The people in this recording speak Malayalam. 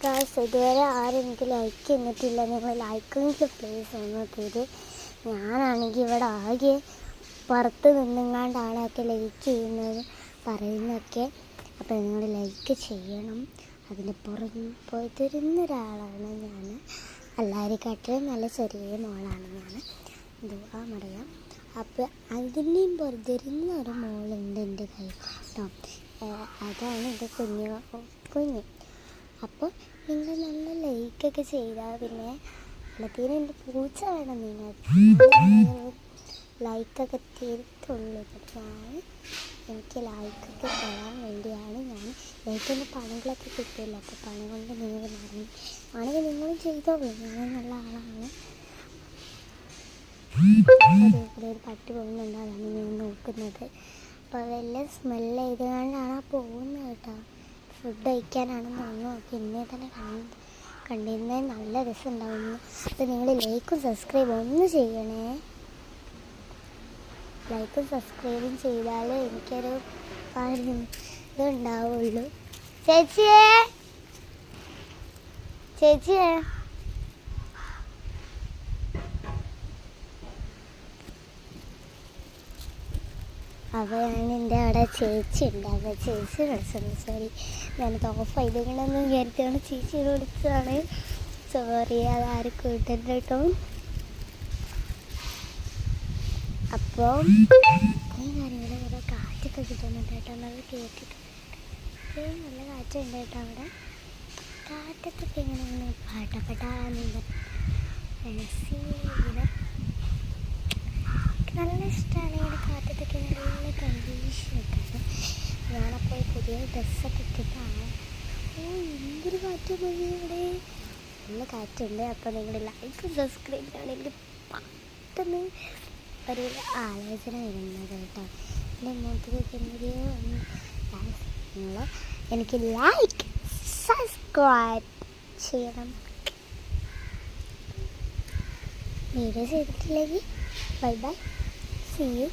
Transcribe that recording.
ഗായ്സ്, ഇതുവരെ ആരും എനിക്ക് ലൈക്ക് ചെയ്യുന്നിട്ടില്ല. നിങ്ങൾ ലൈക്ക് പ്ലീസ് ഒന്ന് തരും. ഞാനാണെങ്കിൽ ഇവിടെ ആകെ പുറത്ത് നിന്നെങ്ങാണ്ടാണ് ഒക്കെ ലൈക്ക് ചെയ്യുന്നത് പറയുന്നതൊക്കെ. അപ്പോൾ നിങ്ങൾ ലൈക്ക് ചെയ്യണം. അതിന് പോയി തരുന്ന ഒരാളാണ് ഞാൻ. എല്ലാവരെക്കാട്ടിലും നല്ല ചെറിയ മോളാണ് ഞാൻ. അറിയാം. അപ്പോൾ അതിനെയും പൊറുതരുന്ന ഒരു മോളുണ്ട് എൻ്റെ കയ്യിൽ കേട്ടോ. അതാണ് എൻ്റെ കുഞ്ഞ്. അപ്പോൾ നിങ്ങൾ നല്ല ലൈക്കൊക്കെ ചെയ്താൽ പിന്നെ എല്ലാത്തിനും എൻ്റെ പൂച്ച വേണം. നിങ്ങൾ ലൈക്കൊക്കെ തരുത്തുള്ളൂ. ഞാൻ എനിക്ക് ലൈക്കൊക്കെ തരാൻ വേണ്ടിയാണ് ഞാൻ ലൈക്കിൻ്റെ പണങ്ങളൊക്കെ കിട്ടില്ല. അപ്പോൾ പണം കൊണ്ട് നിങ്ങൾ ആണെങ്കിൽ നിങ്ങളും ചെയ്തോളൂ. നിങ്ങൾ നല്ല ആളാണ്. അതേപോലെ ഒരു പട്ടി പോകുന്നുണ്ട്, അതാണ് ഞാൻ നോക്കുന്നത്. അപ്പോൾ അതെല്ലാം സ്മെല്ല് ചെയ്തുകൊണ്ടാണ് പോകുന്നത് കേട്ടോ. ഫുഡ് കഴിക്കാനാണെന്ന് തോന്നുന്നു. പിന്നെ തന്നെ കണ്ടിരുന്നത് നല്ല രസമുണ്ടാവുന്നു. അപ്പോൾ നിങ്ങൾ ലൈക്കും സബ്സ്ക്രൈബും ഒന്ന് ചെയ്യണേ. ലൈക്കും സബ്സ്ക്രൈബും ചെയ്താൽ എനിക്കൊരു ഇതുണ്ടാവുള്ളൂ. ചേച്ചിയേ അപ്പോൾ എൻ്റെ അവിടെ ചേച്ചി ഉണ്ട്. അപ്പോൾ ചേച്ചി വിളിച്ചത് സോറി, ഞാനത് ഓഫ് ചെയ്തിട്ടുണ്ടെന്ന് വിചാരിച്ചാണ് ചേച്ചിയോട് വിളിച്ചതാണ്. സോറി, അതാരും കൂട്ടരുത് കേട്ടോ. അപ്പോൾ ഈ കാര്യങ്ങൾ ഓരോ കാറ്റൊക്കെ കിട്ടുന്നുണ്ട് കേട്ടോ. അത് കേട്ടിട്ട് നല്ല കാറ്റുണ്ട് കേട്ടോ. അവിടെ കാറ്റത്തൊക്കെ ഇങ്ങനെ പാട്ടപ്പെട്ടാന്നിങ്ങനെ നല്ല ഇഷ്ടമാണ്. ഇങ്ങനെ കാറ്റത്തൊക്കെ നല്ല കണ്ടീഷനൊക്കെ. ഞാനപ്പോൾ പുതിയ ഡ്രസ്സൊക്കെ ഇട്ടിട്ടാണ്. എന്തൊരു കാറ്റ് മതി ഇവിടെ, നല്ല കാറ്റുണ്ട്. അപ്പോൾ നിങ്ങൾ ലൈക്ക് സബ്സ്ക്രൈബാണ് എനിക്ക് പെട്ടെന്ന് ഒരു ആലോചന വരുന്നത് കേട്ടോ. എൻ്റെ മുഖത്തൊക്കെ നിങ്ങൾ എനിക്ക് ലൈക്ക് സബ്സ്ക്രൈബ് ചെയ്യണം. വീഡിയോ ചെയ്തിട്ടില്ലെങ്കിൽ ബൈ ബൈ, see you.